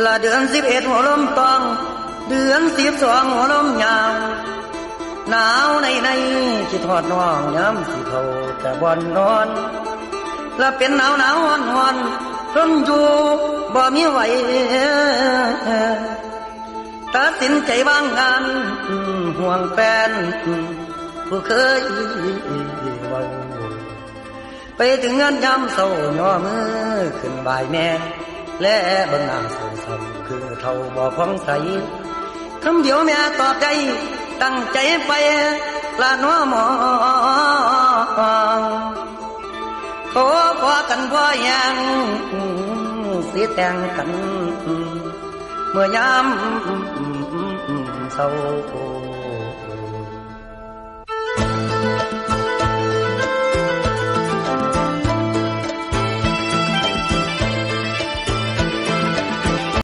ละเดือน11หัวลมตองเดือน12หัวลมยาวหนาวในคิดทอดน้องย้ำสิเขาแต่บ่อนนอนละเป็นหนาวฮ้อนทนอยู่บ่มีไหวตัดสินใจวางงานห่วงแฟนผู้เคยเว้าไปถึงงานยามเศร้าย่อมือขึ้นบ่ายแม่และเบิ่งหน้าเศร้าคือเท่าบ่พองใสคำเดียวแม่ตอบใจตั้งใจไปละน้อมองขอพอกันพอยังสิแต่งกันเมื่อยามเศร้า